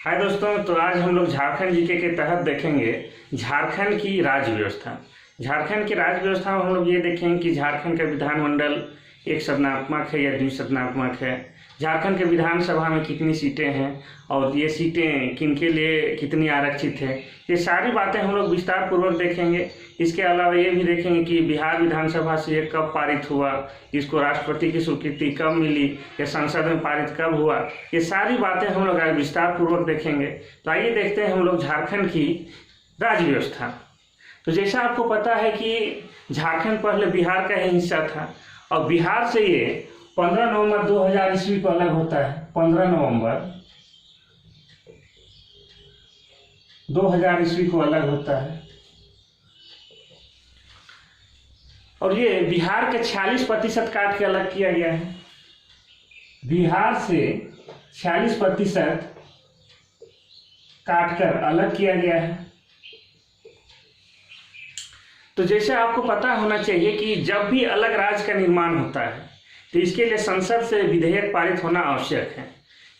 हाय दोस्तों, तो आज हम लोग झारखंड जीके के तहत देखेंगे झारखंड की राज्य व्यवस्था। झारखंड की राज्य व्यवस्था में हम लोग ये देखेंगे कि झारखंड का विधानमंडल एक सदनात्मक है या द्विसदनात्मक है, झारखंड के विधानसभा में कितनी सीटें हैं और ये सीटें किनके लिए कितनी आरक्षित है, ये सारी बातें हम लोग विस्तार पूर्वक देखेंगे। इसके अलावा ये भी देखेंगे कि बिहार विधानसभा से ये कब पारित हुआ, इसको राष्ट्रपति की स्वीकृति कब मिली, या संसद में पारित कब हुआ, ये सारी बातें हम लोग आज विस्तार पूर्वक देखेंगे। तो आइए देखते हैं हम लोग झारखंड की राज्य व्यवस्था। तो जैसा आपको पता है कि झारखंड पहले बिहार का ही हिस्सा था और बिहार से ये 15 नवंबर 2000 ईस्वी को अलग होता है। 15 नवंबर 2000 ईस्वी को अलग होता है और ये बिहार के 46% काट के अलग किया गया है। बिहार से 46% काट कर अलग किया गया है। तो जैसे आपको पता होना चाहिए कि जब भी अलग राज्य का निर्माण होता है तो इसके लिए संसद से विधेयक पारित होना आवश्यक है।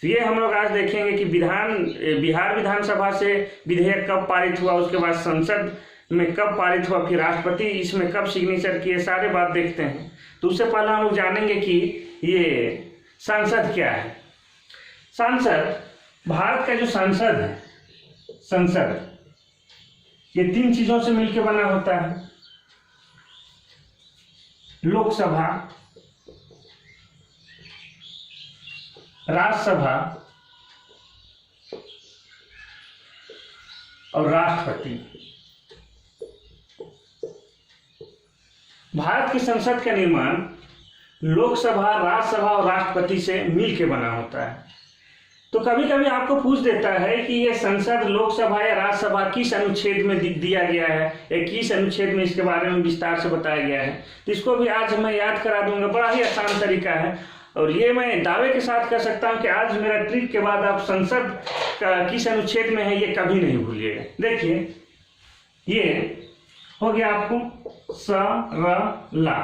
तो ये हम लोग आज देखेंगे कि बिहार विधानसभा से विधेयक कब पारित हुआ, उसके बाद संसद में कब पारित हुआ, फिर राष्ट्रपति इसमें कब सिग्नेचर किए, सारे बात देखते हैं। तो उससे पहले हम लोग जानेंगे कि ये संसद क्या है। संसद, भारत का जो संसद है, संसद ये 3 चीजों से मिलकर बना होता है: लोकसभा, राज्यसभा और राष्ट्रपति। भारत की संसद का निर्माण लोकसभा, राज्यसभा और राष्ट्रपति से मिलकर बना होता है। तो कभी कभी आपको पूछ देता है कि ये संसद, लोकसभा या राज्यसभा किस अनुच्छेद में दिया गया है या किस अनुच्छेद में इसके बारे में विस्तार से बताया गया है। तो इसको भी आज मैं याद करा दूंगा। बड़ा ही आसान तरीका है और ये मैं दावे के साथ कर सकता हूं कि आज मेरा ट्रिक के बाद आप संसद का किस अनुच्छेद में है ये कभी नहीं भूलिएगा। देखिए, ये हो गया आपको सरला,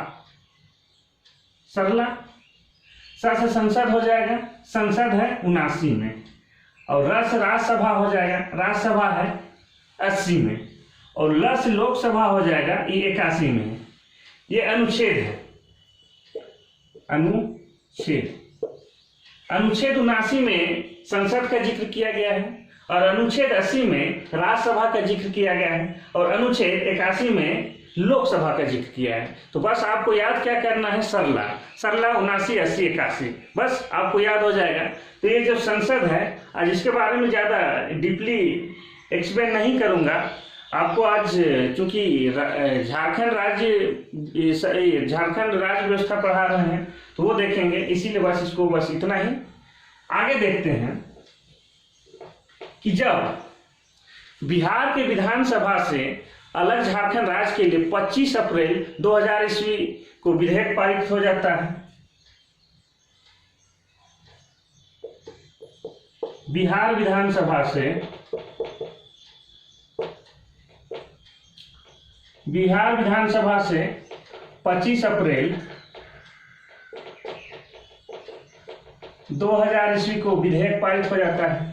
सरला से संसद हो जाएगा, संसद है 79 में, और राज्यसभा हो जाएगा, राज्यसभा है 80 में, और लोकसभा हो जाएगा ये 81 में है। ये अनुच्छेद है, अनुच्छेद 79 में संसद का जिक्र किया गया है और अनुच्छेद 80 में राज्यसभा का जिक्र किया गया है और अनुच्छेद 81 में लोकसभा का जिक्र किया है। तो बस आपको याद क्या करना है, सरला 79, 80, 81, बस आपको याद हो जाएगा। तो ये जो संसद है, आज इसके बारे में ज़्यादा डीपली एक्सप्लेन नहीं करूँगा आपको। आज चूंकि झारखंड राज्य व्यवस्था पढ़ा रहे हैं तो वो देखेंगे, इसीलिए बस इतना ही। आगे देखते हैं कि जब बिहार के विधानसभा से अलग झारखंड राज्य के लिए 25 अप्रैल 2000 ईस्वी को विधेयक पारित हो जाता है। बिहार विधानसभा से 25 अप्रैल 2000 ईस्वी को विधेयक पारित हो जाता है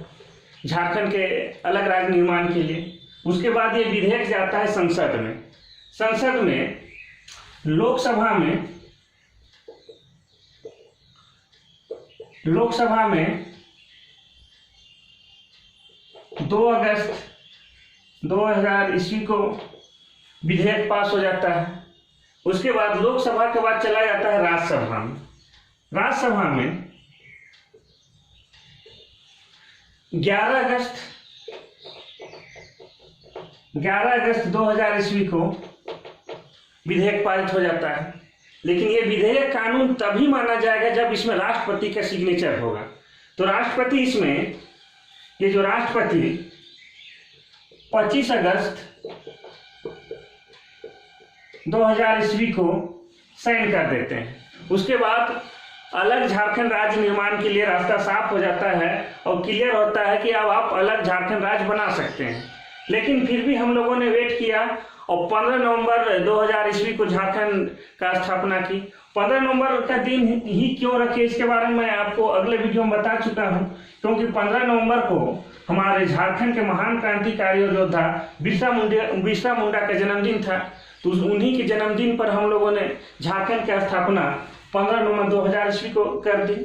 झारखंड के अलग राज्य निर्माण के लिए। उसके बाद ये विधेयक जाता है संसद में। संसद में लोकसभा में 2 अगस्त 2000 ईस्वी को विधेयक पास हो जाता है। उसके बाद लोकसभा के बाद चला जाता है राज्यसभा में। राज्यसभा में 11 अगस्त 2000 ईस्वी को विधेयक पारित हो जाता है। लेकिन ये विधेयक कानून तभी माना जाएगा जब इसमें राष्ट्रपति का सिग्नेचर होगा। तो राष्ट्रपति इसमें, ये जो राष्ट्रपति 25 अगस्त 2000 ईस्वी को साइन कर देते हैं। उसके बाद अलग झारखंड राज्य निर्माण के लिए रास्ता साफ हो जाता है और क्लियर होता है कि अब आप अलग झारखंड राज्य बना सकते हैं। लेकिन फिर भी हम लोगों ने वेट किया और 15 नवंबर 2000 ईस्वी को झारखंड का स्थापना की। 15 नवंबर का दिन ही क्यों रखे, इसके बारे में मैं आपको अगले वीडियो में बता चुका हूं, क्योंकि 15 नवंबर को हमारे झारखंड के महान क्रांतिकारी और योद्धा बिरसा मुंडा का जन्मदिन था। तो उन्हीं के जन्मदिन पर हम लोगों ने झारखंड की स्थापना 15 नवंबर 2000 ईस्वी को कर दी।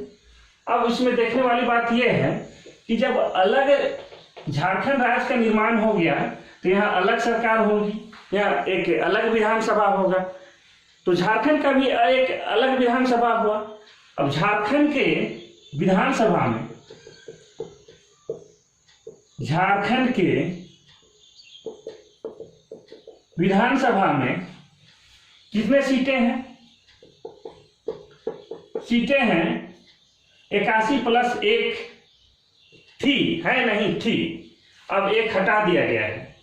अब इसमें देखने वाली बात यह है कि जब अलग झारखंड राज्य का निर्माण हो गया तो यहाँ अलग सरकार होगी, यहाँ एक अलग विधानसभा होगा। तो झारखंड का भी एक अलग विधानसभा हुआ। अब झारखंड के विधानसभा में कितने सीटें हैं? सीटें हैं 81 + 1 थी, है नहीं थी, अब एक हटा दिया गया है।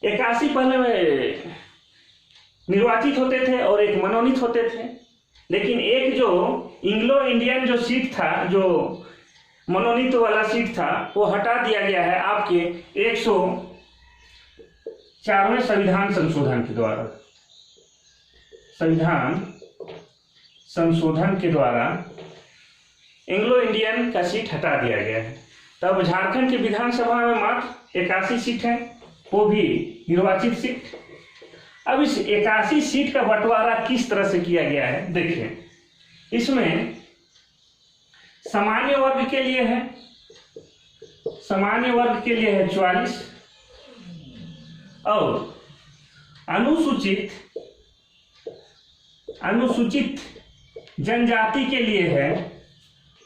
81 पहले में निर्वाचित होते थे और एक मनोनीत होते थे, लेकिन एक जो इंग्लो इंडियन जो सीट था, जो मनोनीत वाला सीट था, वो हटा दिया गया है आपके 104वें संविधान संशोधन के द्वारा। संविधान संशोधन के द्वारा एंग्लो इंडियन का सीट हटा दिया गया है। तब झारखंड की विधानसभा में मात्र 81 सीट है, वो भी निर्वाचित सीट। अब इस 81 सीट का बंटवारा किस तरह से किया गया है देखिए। इसमें सामान्य वर्ग के लिए है 44 और अनुसूचित जनजाति के लिए है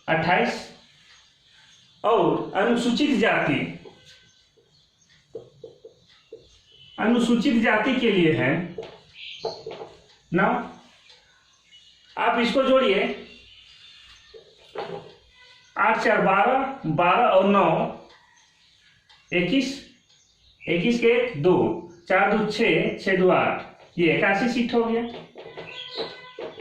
28 और अनुसूचित जाति के लिए है 9। आप इसको जोड़िए, 8 4 12 और 9 21 के 2 4 2 6 6 2 8, ये 81 सीट हो गया।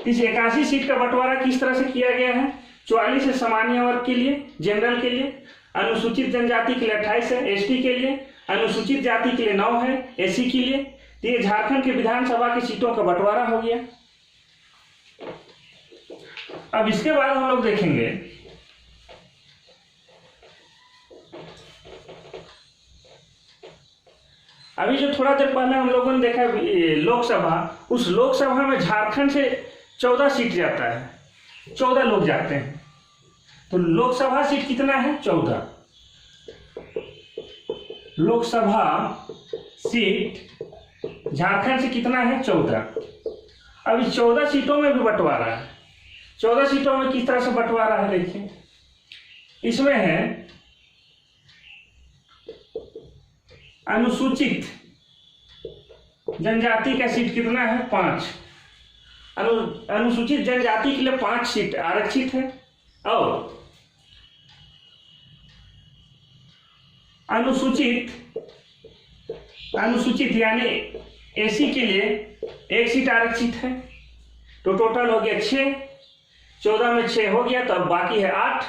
इस 81 सीट का बंटवारा किस तरह से किया गया है? 44 है सामान्य वर्ग के लिए, जनरल के लिए, अनुसूचित जनजाति के लिए 28 है, एसटी के लिए, अनुसूचित जाति के लिए 9 है, एससी के लिए। तो ये झारखंड के विधानसभा की सीटों का बंटवारा हो गया। अब इसके बाद हम लोग देखेंगे अभी जो थोड़ा देर पहले हम लोगों ने देखा लोकसभा, उस लोकसभा में झारखंड से 14 सीट जाता है, 14 लोग जाते हैं। तो लोकसभा सीट कितना है? 14 लोकसभा सीट झारखंड से कितना है? 14। अब इस 14 सीटों में भी बंटवारा है। 14 सीटों में किस तरह से बंटवारा है देखिए। इसमें है अनुसूचित जनजाति का सीट कितना है? 5। अनुसूचित जनजाति के लिए 5 सीट आरक्षित है और अनुसूचित यानी एसी के लिए 1 सीट आरक्षित है। तो टोटल हो गया 6, 14 में 6 हो गया, तो अब बाकी है 8।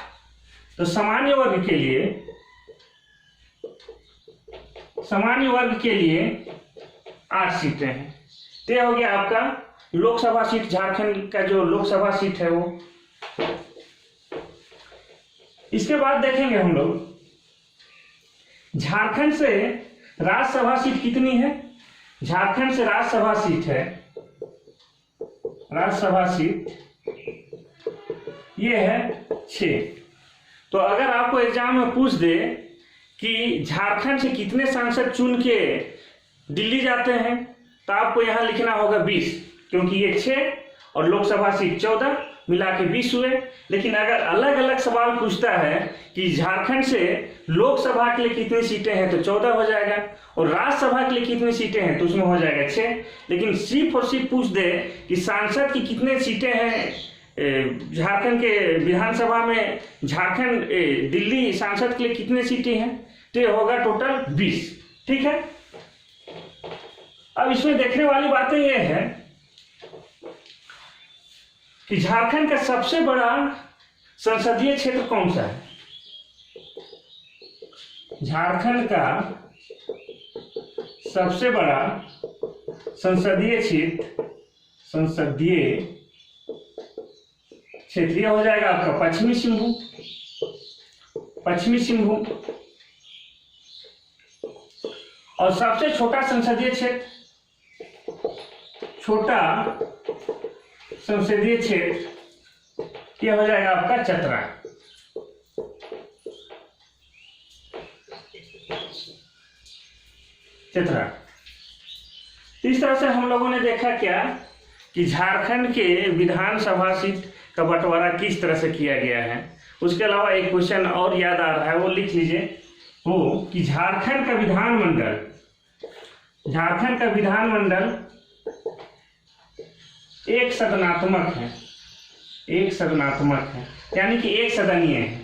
तो सामान्य वर्ग के लिए 8 सीटें हैं। तो हो गया आपका लोकसभा सीट, झारखंड का जो लोकसभा सीट है वो। इसके बाद देखेंगे हम लोग झारखंड से राज्यसभा सीट कितनी है। झारखंड से राज्यसभा सीट ये है 6। तो अगर आपको एग्जाम में पूछ दे कि झारखंड से कितने सांसद चुन के दिल्ली जाते हैं, तो आपको यहां लिखना होगा 20, क्योंकि ये 6 और लोकसभा सीट 14 मिला के 20 हुए। लेकिन अगर अलग अलग सवाल पूछता है कि झारखंड से लोकसभा के लिए कितनी सीटें हैं, तो 14 हो जाएगा, और राज्यसभा के लिए कितनी सीटें हैं, तो उसमें हो जाएगा 6। लेकिन सिर्फ और सिर्फ पूछ दे कि सांसद की कितने सीटें हैं झारखंड के विधानसभा में, झारखंड दिल्ली सांसद के लिए कितने सीटें हैं, तो ये होगा टोटल 20। ठीक है। अब इसमें देखने वाली बातें ये है कि झारखंड का सबसे बड़ा संसदीय क्षेत्र कौन सा है। झारखंड का सबसे बड़ा संसदीय क्षेत्र यह हो जाएगा आपका पश्चिमी सिंहभूम। और सबसे छोटा संसदीय क्षेत्र यह हो जाएगा आपका चतरा। इस तरह से हम लोगों ने देखा क्या कि झारखंड के विधानसभा सीट का बंटवारा किस तरह से किया गया है। उसके अलावा एक क्वेश्चन और याद आ रहा है, वो लिख लीजिए, वो कि झारखंड का विधानमंडल एक सदनात्मक है, यानी कि एक सदनीय है।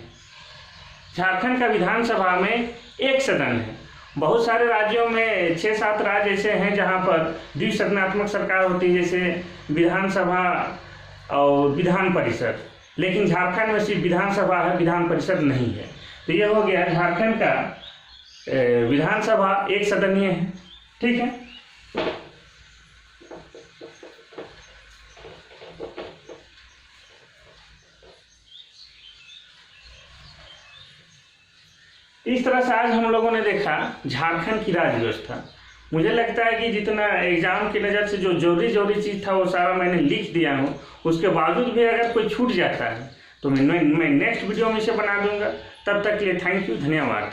झारखंड का विधानसभा में एक सदन है। बहुत सारे राज्यों में 6-7 राज्य ऐसे हैं जहां पर द्विसदनात्मक सरकार होती है, जैसे विधानसभा और विधान परिषद, लेकिन झारखंड में सिर्फ विधानसभा है, विधान परिषद नहीं है। तो यह हो गया झारखंड का विधानसभा एक सदनीय है। ठीक है, इस तरह से आज हम लोगों ने देखा झारखंड की राज्य व्यवस्था। मुझे लगता है कि जितना एग्जाम की नज़र से जो जरूरी चीज़ था वो सारा मैंने लिख दिया हूँ। उसके बावजूद भी अगर कोई छूट जाता है तो मैं नेक्स्ट वीडियो में इसे बना दूंगा। तब तक के लिए थैंक यू, धन्यवाद।